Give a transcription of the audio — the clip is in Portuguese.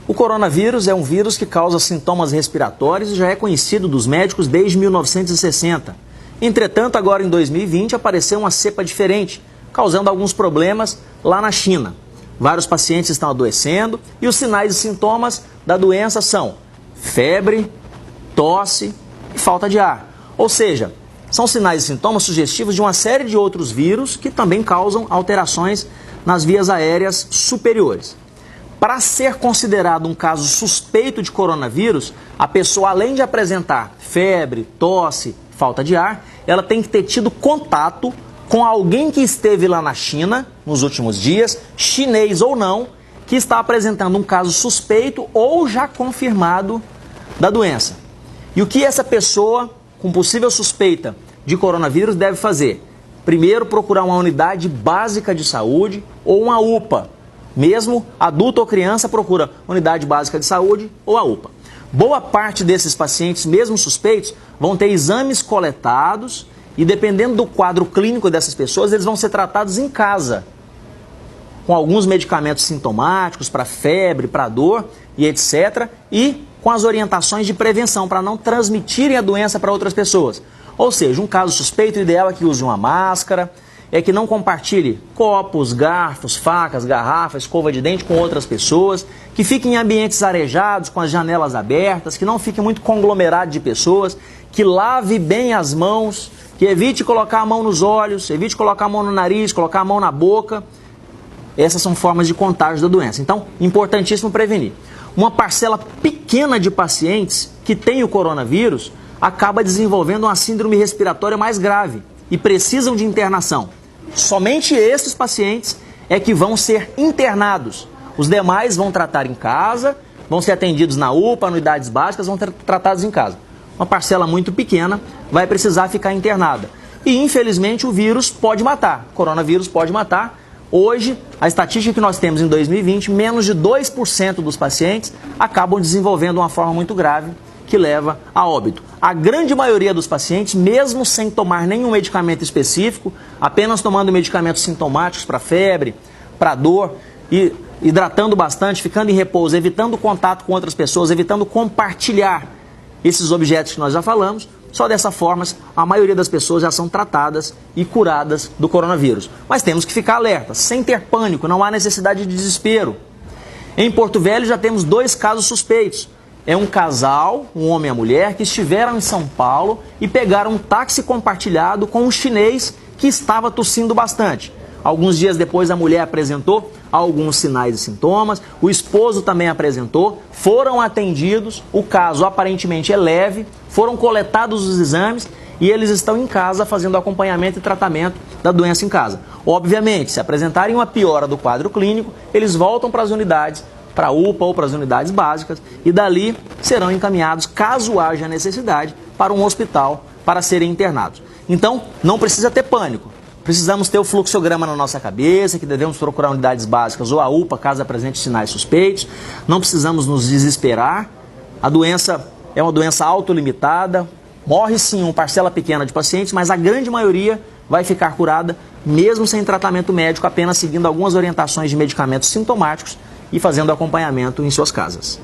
O coronavírus é um vírus que causa sintomas respiratórios e já é conhecido dos médicos desde 1960. Entretanto, agora em 2020 apareceu uma cepa diferente, causando alguns problemas lá na China. Vários pacientes estão adoecendo e os sinais e sintomas da doença são febre, tosse e falta de ar. Ou seja, são sinais e sintomas sugestivos de uma série de outros vírus que também causam alterações nas vias aéreas superiores. Para ser considerado um caso suspeito de coronavírus, a pessoa, além de apresentar febre, tosse, falta de ar, ela tem que ter tido contato com alguém que esteve lá na China nos últimos dias, chinês ou não, que está apresentando um caso suspeito ou já confirmado da doença. E o que essa pessoa com possível suspeita de coronavírus deve fazer? Primeiro, procurar uma unidade básica de saúde ou uma UPA. Mesmo adulto ou criança, procura unidade básica de saúde ou a UPA. Boa parte desses pacientes, mesmo suspeitos, vão ter exames coletados e, dependendo do quadro clínico dessas pessoas, eles vão ser tratados em casa, com alguns medicamentos sintomáticos para febre, para dor e etc. E com as orientações de prevenção para não transmitirem a doença para outras pessoas. Ou seja, um caso suspeito, o ideal é que use uma máscara, é que não compartilhe copos, garfos, facas, garrafas, escova de dente com outras pessoas, que fique em ambientes arejados, com as janelas abertas, que não fique muito conglomerado de pessoas, que lave bem as mãos, que evite colocar a mão nos olhos, evite colocar a mão no nariz, colocar a mão na boca. Essas são formas de contágio da doença. Então, importantíssimo prevenir. Uma parcela pequena de pacientes que tem o coronavírus acaba desenvolvendo uma síndrome respiratória mais grave e precisam de internação. Somente esses pacientes é que vão ser internados. Os demais vão tratar em casa, vão ser atendidos na UPA, unidades básicas, vão ser tratados em casa. Uma parcela muito pequena vai precisar ficar internada. E, infelizmente, o vírus pode matar. O coronavírus pode matar. Hoje, a estatística que nós temos em 2020, menos de 2% dos pacientes acabam desenvolvendo uma forma muito grave que leva a óbito. A grande maioria dos pacientes, mesmo sem tomar nenhum medicamento específico, apenas tomando medicamentos sintomáticos para febre, para dor, e hidratando bastante, ficando em repouso, evitando contato com outras pessoas, evitando compartilhar esses objetos que nós já falamos, só dessa forma a maioria das pessoas já são tratadas e curadas do coronavírus. Mas temos que ficar alerta, sem ter pânico, não há necessidade de desespero. Em Porto Velho já temos 2 casos suspeitos. É um casal, um homem e a mulher, que estiveram em São Paulo e pegaram um táxi compartilhado com um chinês que estava tossindo bastante. Alguns dias depois a mulher apresentou alguns sinais e sintomas, o esposo também apresentou, foram atendidos, o caso aparentemente é leve, foram coletados os exames e eles estão em casa fazendo acompanhamento e tratamento da doença em casa. Obviamente, se apresentarem uma piora do quadro clínico, eles voltam para as unidades, para a UPA ou para as unidades básicas e dali serão encaminhados, caso haja necessidade, para um hospital para serem internados. Então, não precisa ter pânico. Precisamos ter o fluxograma na nossa cabeça, que devemos procurar unidades básicas ou a UPA, caso apresente sinais suspeitos. Não precisamos nos desesperar. A doença é uma doença autolimitada. Morre sim uma parcela pequena de pacientes, mas a grande maioria vai ficar curada, mesmo sem tratamento médico, apenas seguindo algumas orientações de medicamentos sintomáticos e fazendo acompanhamento em suas casas.